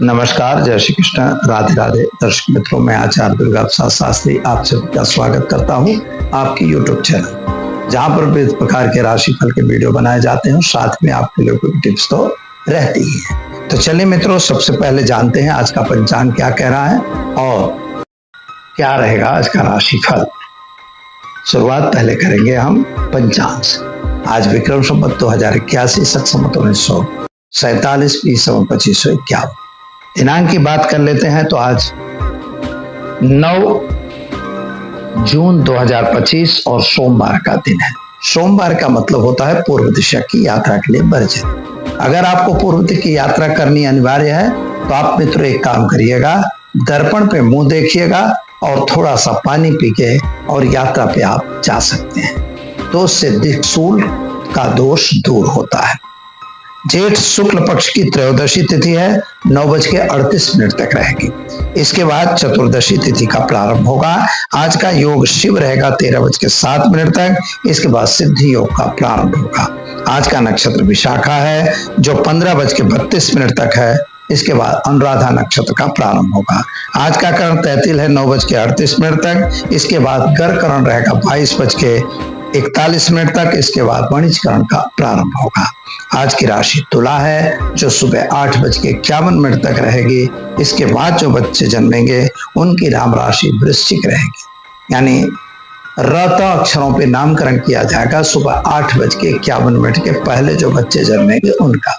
नमस्कार, जय श्री कृष्ण, राधे राधे। दर्शक मित्रों, मैं आचार्य दुर्गा प्रसाद शास्त्री आप सभी का स्वागत करता हूं आपकी यूट्यूब चैनल, जहां पर विभिन्न प्रकार के राशिफल के वीडियो बनाए जाते हैं। साथ में आपके लिए कोई टिप्स तो रहती ही है। तो चलिए मित्रों, सबसे पहले जानते हैं आज का पंचांग क्या कह रहा है और क्या रहेगा आज का राशिफल। शुरुआत पहले करेंगे हम पंचांग से। आज विक्रम संवत 2081, शक संवत 1947, ईसा 2551। दिनांक की बात कर लेते हैं तो आज 9 जून 2025 और सोमवार का दिन है। सोमवार का मतलब होता है पूर्व दिशा की यात्रा के लिए वर्जित। अगर आपको पूर्व दिशा की यात्रा करनी अनिवार्य है तो आप मित्रों एक काम करिएगा, दर्पण पे मुंह देखिएगा और थोड़ा सा पानी पी के और यात्रा पे आप जा सकते हैं, तो उससे दिक्सूल का दोष दूर होता है। जेठ शुक्ल पक्ष की त्रयोदशी तिथि है, 9:38 तक रहेगी। इसके बाद चतुर्दशी तिथि का प्रारंभ होगा। आज का योग शिव रहेगा 13:07 तक। इसके बाद सिद्धि योग का प्रारंभ होगा। आज का नक्षत्र विशाखा है जो 15:32 तक है। इसके बाद अनुराधा नक्षत्र का प्रारंभ होगा। आज का करण तैतिल है 9:38 तक। इसके बाद गर करण रहेगा 22:41 तक। इसके बाद वणिजकरण का प्रारंभ होगा। आज की राशि तुला है जो सुबह 8:51 तक रहेगी। इसके बाद जो बच्चे जन्मेंगे उनकी नाम राशि वृश्चिक रहेगी, यानी रत अक्षरों पे नामकरण किया जाएगा। सुबह 8:51 के पहले जो बच्चे जन्मेंगे उनका,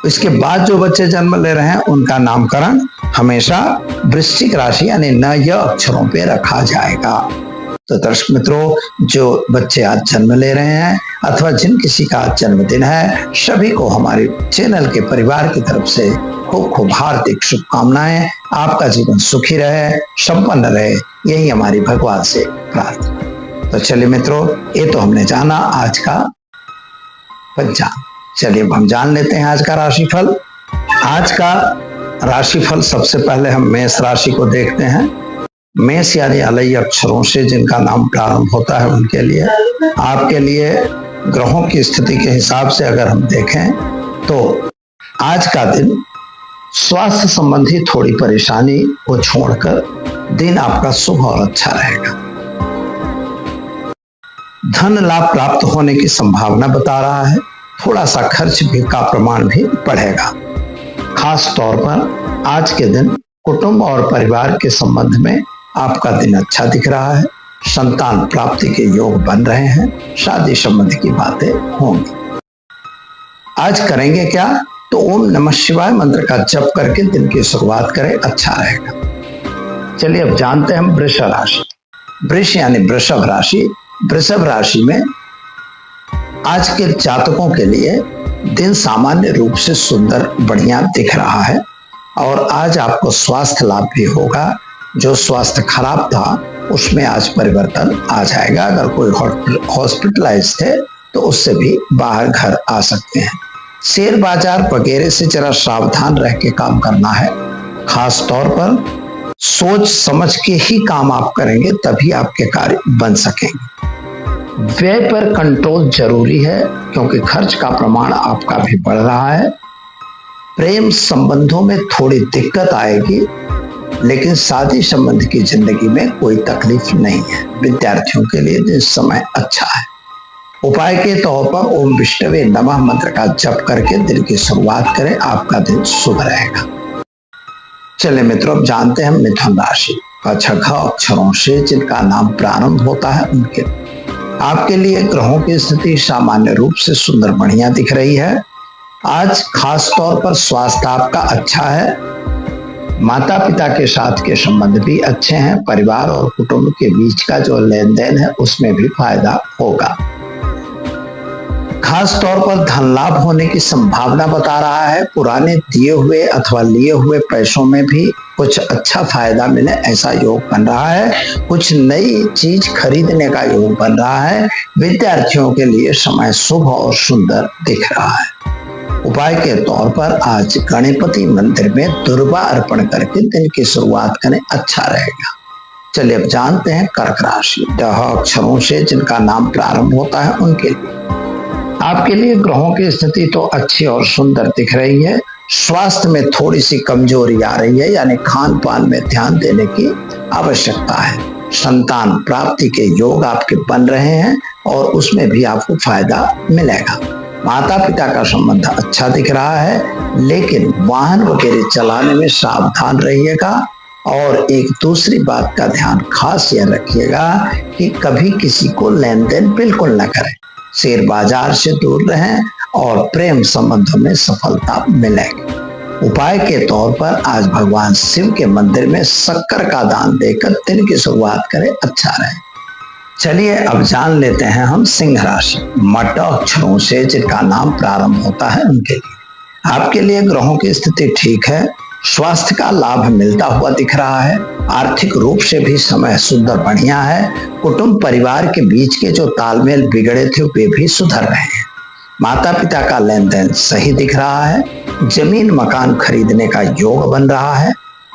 इसके बाद जो बच्चे जन्म ले रहे हैं उनका नामकरण हमेशा वृश्चिक राशि यानी न य अक्षरों पे रखा जाएगा। तो दर्शक मित्रों, जो बच्चे आज जन्म ले रहे हैं अथवा जिन किसी का आज जन्मदिन है, सभी को हमारे चैनल के परिवार की तरफ से खूब खूब हार्दिक शुभकामनाएं। आपका जीवन सुखी रहे, संपन्न रहे, यही हमारी भगवान से प्रार्थना। तो चलिए मित्रों, ये तो हमने जाना आज का पंचांग। चलिए हम जान लेते हैं आज का राशिफल। आज का राशिफल सबसे पहले हम मेष राशि को देखते हैं। मेष यानी अलय अक्षरों से जिनका नाम प्रारंभ होता है उनके लिए, आपके लिए ग्रहों की स्थिति के हिसाब से अगर हम देखें तो आज का दिन स्वास्थ्य संबंधी थोड़ी परेशानी को छोड़कर दिन आपका शुभ और अच्छा रहेगा। धन लाभ प्राप्त होने की संभावना बता रहा है। थोड़ा सा खर्च भी का प्रमाण भी बढ़ेगा। खास तौर पर आज के दिन कुटुंब और परिवार के संबंध में आपका दिन अच्छा दिख रहा है। संतान प्राप्ति के योग बन रहे हैं। शादी संबंधी की बातें होंगी। आज करेंगे क्या, तो ओम नमः शिवाय मंत्र का जप करके दिन की शुरुआत करें, अच्छा रहेगा। चलिए अब जानते हैं हम वृष राशि। वृष यानी वृषभ राशि। वृषभ राशि में आज के जातकों के लिए दिन सामान्य रूप से सुंदर बढ़िया दिख रहा है और आज आपको स्वास्थ्य लाभ भी होगा। जो स्वास्थ्य खराब था उसमें आज परिवर्तन आ जाएगा। अगर कोई हॉस्पिटलाइज थे तो उससे भी बाहर घर आ सकते हैं। शेयर बाजार वगैरह से जरा सावधान रह के काम करना है। खास तौर पर सोच समझ के ही काम आप करेंगे, तभी आपके कार्य बन सकेंगे। व्यय पर कंट्रोल जरूरी है क्योंकि खर्च का प्रमाण आपका भी बढ़ रहा है। प्रेम संबंधों में थोड़ी दिक्कत आएगी, लेकिन शादी संबंध की जिंदगी में कोई तकलीफ नहीं है। विद्यार्थियों के लिए दिन समय अच्छा है। उपाय के तौर पर ओम विष्णवे नमः मंत्र का जप करके दिन की शुरुआत करें, आपका दिन शुभ रहेगा। चलिए मित्रों, अब जानते हैं मिथुन राशि। घ अक्षरों से जिनका नाम प्रारंभ होता है उनके, आपके लिए ग्रहों की स्थिति सामान्य रूप से सुंदर बढ़िया दिख रही है। आज खास तौर पर स्वास्थ्य आपका अच्छा है। माता पिता के साथ के संबंध भी अच्छे हैं। परिवार और कुटुंब के बीच का जो लेन देन है उसमें भी फायदा होगा। खास तौर पर धन लाभ होने की संभावना बता रहा है। पुराने दिए हुए अथवा लिए हुए पैसों में भी कुछ अच्छा फायदा मिले ऐसा योग बन रहा है। कुछ नई चीज खरीदने का योग बन रहा है। विद्यार्थियों के लिए समय शुभ और सुंदर दिख रहा है। उपाय के तौर पर आज गणपति मंदिर में दुर्वा अर्पण करके दिन की शुरुआत करें, अच्छा रहेगा। चलिए अब जानते हैं कर्क राशि। ड अक्षरों से जिनका नाम प्रारंभ होता है उनके लिए, आपके लिए ग्रहों की स्थिति तो अच्छी और सुंदर दिख रही है। स्वास्थ्य में थोड़ी सी कमजोरी आ रही है, यानी खान पान में ध्यान देने की आवश्यकता है। संतान प्राप्ति के योग आपके बन रहे हैं और उसमें भी आपको फायदा मिलेगा। माता पिता का संबंध अच्छा दिख रहा है, लेकिन वाहन वगैरह चलाने में सावधान रहिएगा। और एक दूसरी बात का ध्यान खास यह रखिएगा कि कभी किसी को लेन देन बिल्कुल न करें। शेयर बाजार से दूर रहें और प्रेम संबंधों में सफलता मिलेगी। उपाय के तौर पर आज भगवान शिव के मंदिर में शक्कर का दान देकर दिन की शुरुआत करें, अच्छा रहे। चलिए अब जान लेते हैं हम सिंह राशि। मट अक्षरों से जिनका नाम प्रारंभ होता है उनके लिए आपके लिए ग्रहों की स्थिति ठीक है। स्वास्थ्य का लाभ मिलता हुआ दिख रहा है। आर्थिक रूप से भी समय सुंदर बढ़िया है। कुटुंब परिवार के बीच के जो तालमेल बिगड़े थे वे भी सुधर रहे हैं। माता पिता का लेन देन सही दिख रहा है। जमीन मकान खरीदने का योग बन रहा है।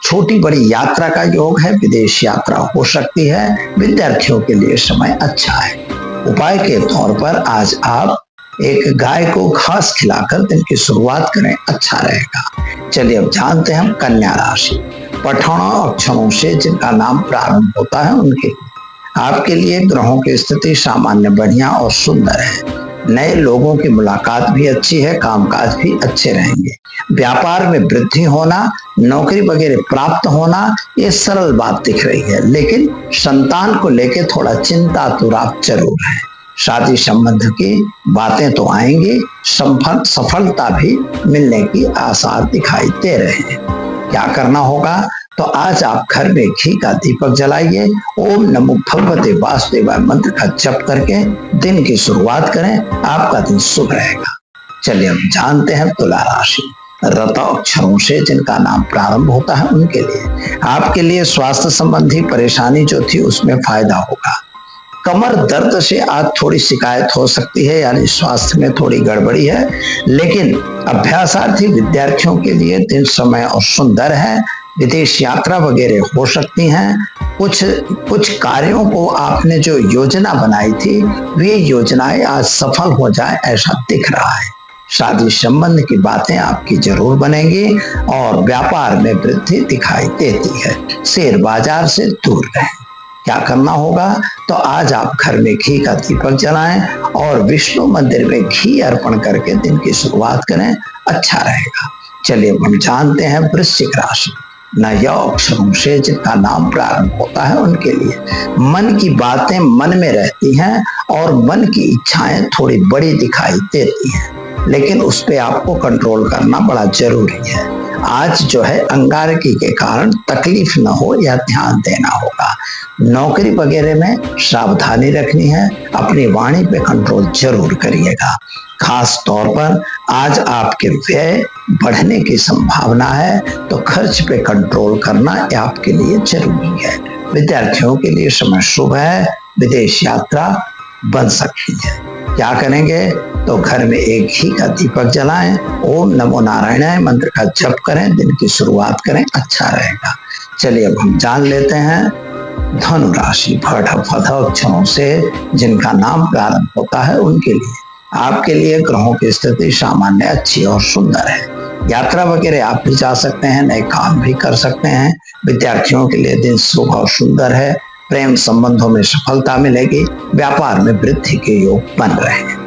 छोटी बड़ी यात्रा का योग है। विदेश यात्रा हो सकती है। विद्यार्थियों के लिए समय अच्छा है। उपाय के तौर पर आज आप एक गाय को घास खिलाकर दिन की शुरुआत करें, अच्छा रहेगा। चलिए अब जानते हैं कन्या राशि। पठौना अक्षरों से जिनका नाम प्रारंभ होता है उनके आपके लिए ग्रहों की स्थिति सामान्य बढ़िया और सुंदर है। नए लोगों की मुलाकात भी अच्छी है। कामकाज भी अच्छे रहेंगे। व्यापार में वृद्धि होना, नौकरी वगैरह प्राप्त होना, ये सरल बात दिख रही है, लेकिन संतान को लेकर थोड़ा चिंतातुर आप जरूर हैं। शादी संबंध की बातें तो आएंगी। सफलता भी मिलने की आसार दिखाई दे रहे हैं। क्या करना होगा? तो आज आप घर में घी का दीपक जलाइए। ओम नमो भगवते वासुदेवाय मंत्र का जप करके दिन की शुरुआत करें, आपका दिन शुभ रहेगा। चलिए हम जानते हैं तुला राशि। रत अक्षरों से जिनका नाम प्रारंभ होता है उनके लिए आपके लिए स्वास्थ्य संबंधी परेशानी जो थी उसमें फायदा होगा। कमर दर्द से आज थोड़ी शिकायत हो सकती है, यानी स्वास्थ्य में थोड़ी गड़बड़ी है, लेकिन अभ्यासार्थी विद्यार्थियों के लिए दिन समय और सुंदर है। विदेश यात्रा वगैरह हो सकती हैं। कुछ कार्यों को आपने जो योजना बनाई थी वे योजनाएं आज सफल हो जाए ऐसा दिख रहा है। शादी संबंध की बातें आपकी जरूर बनेंगी और व्यापार में वृद्धि दिखाई देती है। शेयर बाजार से दूर रहें। क्या करना होगा? तो आज आप घर में घी का दीपक जलाएं और विष्णु मंदिर में घी अर्पण करके दिन की शुरुआत करें, अच्छा रहेगा। चलिए हम जानते हैं वृश्चिक राशि। नया अक्षरों से जिनका नाम प्रारंभ होता है उनके लिए मन की बातें मन में रहती हैं और मन की इच्छाएं थोड़ी बड़ी दिखाई देती हैं, लेकिन उस पे आपको कंट्रोल करना बड़ा जरूरी है। आज जो है अंगारकी के कारण तकलीफ न हो या ध्यान देना होगा। नौकरी वगैरह में सावधानी रखनी है। अपनी वाणी पे कंट्रोल जरूर करिएगा। खास तौर पर आज आपके व्यय बढ़ने की संभावना है, तो खर्च पे कंट्रोल करना आपके लिए जरूरी है। विद्यार्थियों के लिए समय शुभ है। विदेश यात्रा बन सकती है। क्या करेंगे? तो घर में एक घी का दीपक जलाएं। ओम नमो नारायणाय मंत्र का जप करें, दिन की शुरुआत करें, अच्छा रहेगा। चलिए अब हम जान लेते हैं धनु राशि। भट फध अक्षरों से जिनका नाम प्रारंभ होता है उनके लिए आपके लिए ग्रहों की स्थिति सामान्य अच्छी और सुंदर है। यात्रा वगैरह आप भी जा सकते हैं, नए काम भी कर सकते हैं। विद्यार्थियों के लिए दिन शुभ और सुंदर है। प्रेम संबंधों में सफलता मिलेगी। व्यापार में वृद्धि के योग बन रहे हैं।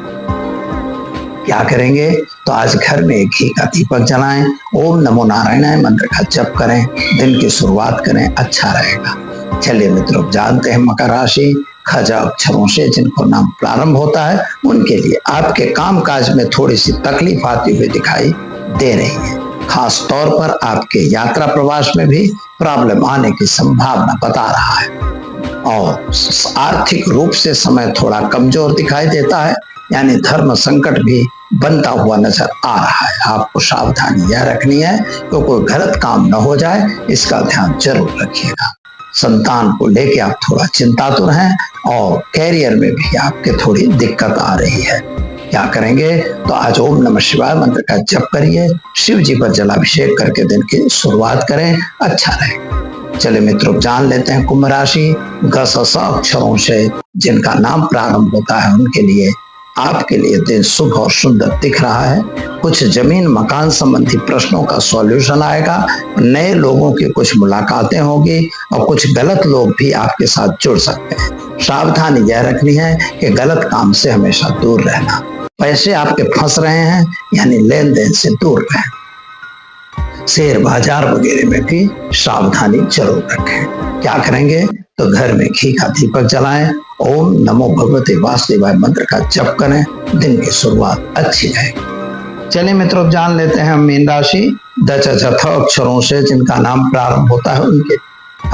क्या करेंगे? तो आज घर में एक घी का दीपक जलाएं। ओम नमो नारायणाय मंत्र का जप करें, दिन की शुरुआत करें, अच्छा रहेगा। चलिए मित्रों जानते हैं मकर राशि। खज अक्षरों से जिनको नाम प्रारंभ होता है उनके लिए आपके कामकाज में थोड़ी सी तकलीफ आती हुई दिखाई दे रही है। खास तौर पर आपके यात्रा प्रवास में भी प्रॉब्लम आने की संभावना बता रहा है और आर्थिक रूप से समय थोड़ा कमजोर दिखाई देता है, यानी धर्म संकट भी बनता हुआ नजर आ रहा है। आपको सावधानी यह रखनी है कि कोई गलत काम न हो जाए, इसका ध्यान जरूर रखिएगा। संतान को लेके आप थोड़ा चिंतातुर हैं और कैरियर में भी आपके थोड़ी दिक्कत आ रही है। क्या करेंगे? तो आज ओम नमः शिवाय मंत्र का जप करिए। शिव जी पर जलाभिषेक करके दिन की शुरुआत करें, अच्छा रहेगा। चले मित्रों जान लेते हैं कुंभ राशि। ग स अक्षरों से जिनका नाम प्रारंभ होता है उनके लिए आपके लिए दिन शुभ और सुंदर दिख रहा है। कुछ जमीन मकान संबंधी प्रश्नों का सॉल्यूशन आएगा। नए लोगों की कुछ मुलाकातें होगी और कुछ गलत लोग भी आपके साथ जुड़ सकते हैं। सावधानी यह रखनी है कि गलत काम से हमेशा दूर रहना। पैसे आपके फंस रहे हैं, यानी लेन देन से दूर रहें। शेयर बाजार वगैरह में भी सावधानी जरूर रखें। क्या करेंगे तो घर में घी का दीपक जलाएं, ओम नमो भगवते वासुदेवाय मंत्र का जप करें। दिन की शुरुआत अच्छी रहेगी। चलिए मित्रों, जान लेते हैं मीन राशि। दच अक्षरों से जिनका नाम प्रारंभ होता है उनके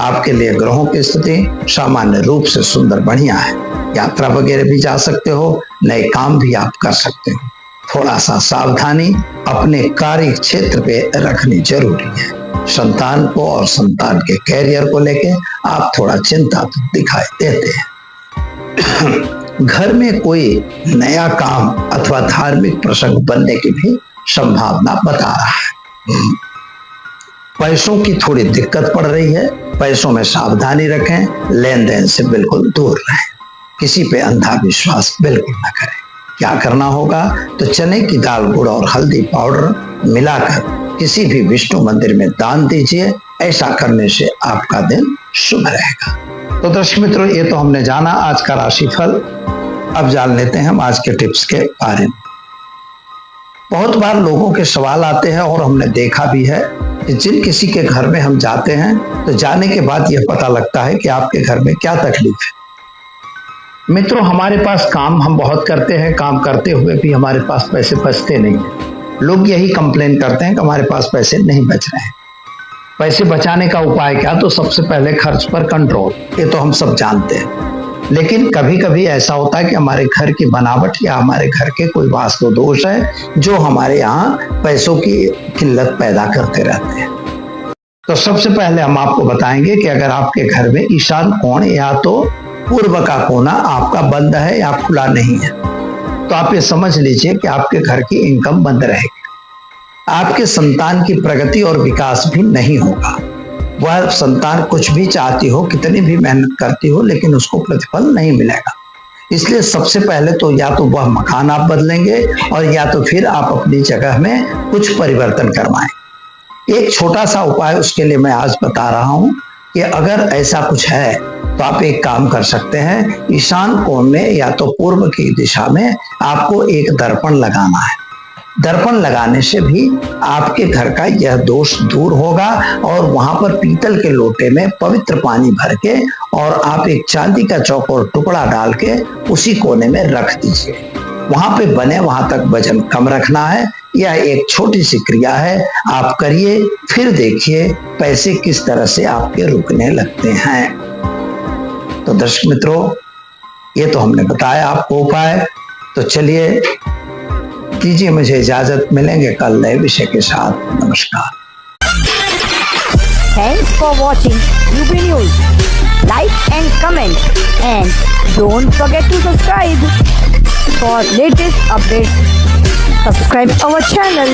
आपके लिए ग्रहों की स्थिति सामान्य रूप से सुंदर बढ़िया है। यात्रा वगैरह भी जा सकते हो, नए काम भी आप कर सकते हो। थोड़ा सा सावधानी अपने कार्य क्षेत्र पे रखनी जरूरी है। संतान को और संतान के कैरियर को लेके आप थोड़ा चिंता तो दिखाई देते हैं। घर में कोई नया काम अथवा धार्मिक प्रसंग बनने की भी संभावना बता रहा है। पैसों की थोड़ी दिक्कत पड़ रही है, पैसों में सावधानी रखें। लेन देन से बिल्कुल दूर रहें। किसी पे अंधा विश्वास बिल्कुल न करें। क्या करना होगा तो चने की दाल, गुड़ और हल्दी पाउडर मिलाकर किसी भी विष्णु मंदिर में दान दीजिए। ऐसा करने से आपका दिन शुभ रहेगा। तो दर्शक मित्रों, ये तो हमने जाना आज का राशिफल। अब जान लेते हैं हम आज के टिप्स के बारे में। बहुत बार लोगों के सवाल आते हैं और हमने देखा भी है कि जिन किसी के घर में हम जाते हैं तो जाने के बाद यह पता लगता है कि आपके घर में क्या तकलीफ है। मित्रों, हमारे पास काम हम बहुत करते हैं, काम करते हुए भी हमारे पास पैसे बचते नहीं हैं। लोग यही कंप्लेन करते हैं कि हमारे पास पैसे नहीं बच रहे हैं। पैसे बचाने का उपाय क्या? तो सबसे पहले खर्च पर कंट्रोल, ये तो हम सब जानते हैं। लेकिन कभी कभी ऐसा होता है कि हमारे घर की बनावट या हमारे घर के कोई वास्तु दोष है जो हमारे यहाँ पैसों की किल्लत पैदा करते रहते हैं। तो सबसे पहले हम आपको बताएंगे कि अगर आपके घर में ईशान कोण या तो पूर्व का कोना आपका बंद है या खुला नहीं है, तो आप ये समझ लीजिए कि आपके घर की इनकम बंद रहेगी। आपके संतान की प्रगति और विकास भी नहीं होगा। वह संतान कुछ भी चाहती हो, कितनी भी मेहनत करती हो, लेकिन उसको प्रतिफल नहीं मिलेगा। इसलिए सबसे पहले तो या तो वह मकान आप बदलेंगे और या तो फिर आप अपनी जगह में कुछ परिवर्तन करवाएं। एक छोटा सा उपाय उसके लिए मैं आज बता रहा हूं कि अगर ऐसा कुछ है तो आप एक काम कर सकते हैं। ईशान कोण में या तो पूर्व की दिशा में आपको एक दर्पण लगाना है। दर्पण लगाने से भी आपके घर का यह दोष दूर होगा और वहां पर पीतल के लोटे में पवित्र पानी भर के और आप एक चांदी का चौकोर टुकड़ा डाल के उसी कोने में रख दीजिए। वहां पे बने वहां तक वजन कम रखना है। यह एक छोटी सी क्रिया है, आप करिए, फिर देखिए पैसे किस तरह से आपके रुकने लगते हैं। तो दर्शक मित्रों, ये तो हमने बताया आपको उपाय। तो चलिए दीजिए मुझे इजाजत, मिलेंगे कल नए विषय के साथ। नमस्कार। Thanks for watching UB news. Like and comment and don't forget to subscribe for latest updates. Subscribe our channel.